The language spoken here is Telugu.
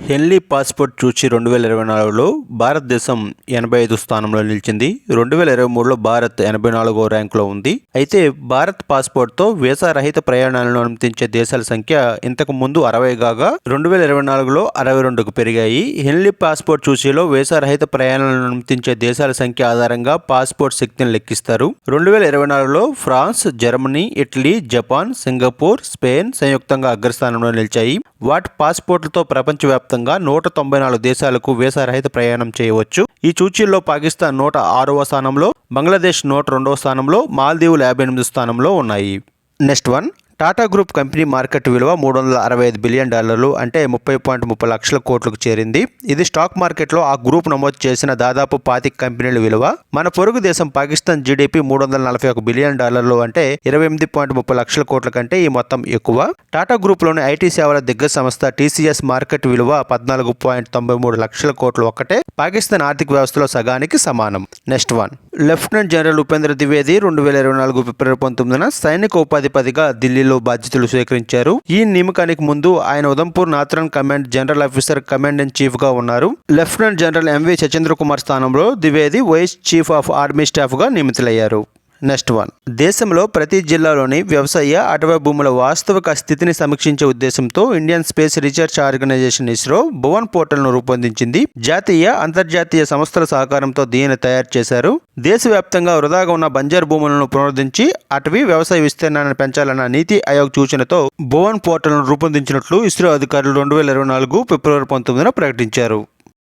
హెన్లీ పాస్పోర్ట్ చూచి 2024లో భారతదేశం 85 స్థానంలో నిలిచింది. 2023లో భారత్ 84వ ర్యాంకులో ఉంది. అయితే భారత్ పాస్పోర్ట్తో వీసా రహిత ప్రయాణాలను అనుమతించే దేశాల సంఖ్య ఇంతకు ముందు 60 కాగా 2024లో 62కు పెరిగాయి. హెన్లీ పాస్పోర్ట్ చూచీలో వీసా రహిత ప్రయాణాలను అనుమతించే దేశాల సంఖ్య ఆధారంగా పాస్పోర్ట్ శక్తిని లెక్కిస్తారు. 2024లో France, Germany, Italy, Japan, Singapore, Spain సంయుక్తంగా అగ్రస్థానంలో నిలిచాయి. వాటి పాస్పోర్ట్లతో ప్రపంచవ్యాప్తంగా 194 దేశాలకు వీసా రహిత ప్రయాణం చేయవచ్చు. ఈ సూచీల్లో పాకిస్తాన్ 106వ స్థానంలో, బంగ్లాదేశ్ 102వ స్థానంలో, మాల్దీవులు 58 స్థానంలో ఉన్నాయి. Next one, Tata group company market విలువ $365 బిలియన్ అంటే 30.30 లక్షల కోట్లకు చేరింది. ఇది స్టాక్ మార్కెట్లో ఆ గ్రూప్ నమోదు చేసిన దాదాపు 25 కంపెనీల విలువ. మన పొరుగు దేశం పాకిస్తాన్ జీడీపీ $341 బిలియన్ అంటే 28.30 లక్షల కోట్ల కంటే ఈ మొత్తం ఎక్కువ. టాటా గ్రూప్లోని ఐటీ సేవల దిగ్గజ సంస్థ టీసీఎస్ మార్కెట్ విలువ 14.93 లక్షల కోట్లు ఒక్కటే పాకిస్తాన్ ఆర్థిక వ్యవస్థలో సగానికి సమానం. Next one, lieutenant general Upendra Dwivedi 2024 ఫిబ్రవరి 19న సైనిక ఉపాధిపతిగా ఢిల్లీలో బాధ్యతలు స్వీకరించారు. ఈ నియామకానికి ముందు ఆయన Udhampur northern command general officer command in chief గా ఉన్నారు. Lieutenant general MV Suchindra Kumar స్థానంలో Dwivedi vice chief of army staff గా నియమితులయ్యారు. నెక్స్ట్ వన్, దేశంలో ప్రతి జిల్లాలోని వ్యవసాయ, అటవీ భూముల వాస్తవిక స్థితిని సమీక్షించే ఉద్దేశంతో Indian space research organisation ISRO Bhuvan పోర్టల్ను రూపొందించింది. జాతీయ, అంతర్జాతీయ సంస్థల సహకారంతో దీనిని తయారు చేశారు. దేశవ్యాప్తంగా వృధాగా ఉన్న బంజరు భూములను పునరుద్ధరించి అటవీ వ్యవసాయ విస్తీర్ణాన్ని పెంచాలన్న నీతి ఆయోగ్ సూచనతో భువన్ పోర్టల్ను రూపొందించినట్లు ఇస్రో అధికారులు 2024 ఫిబ్రవరి 19న ప్రకటించారు.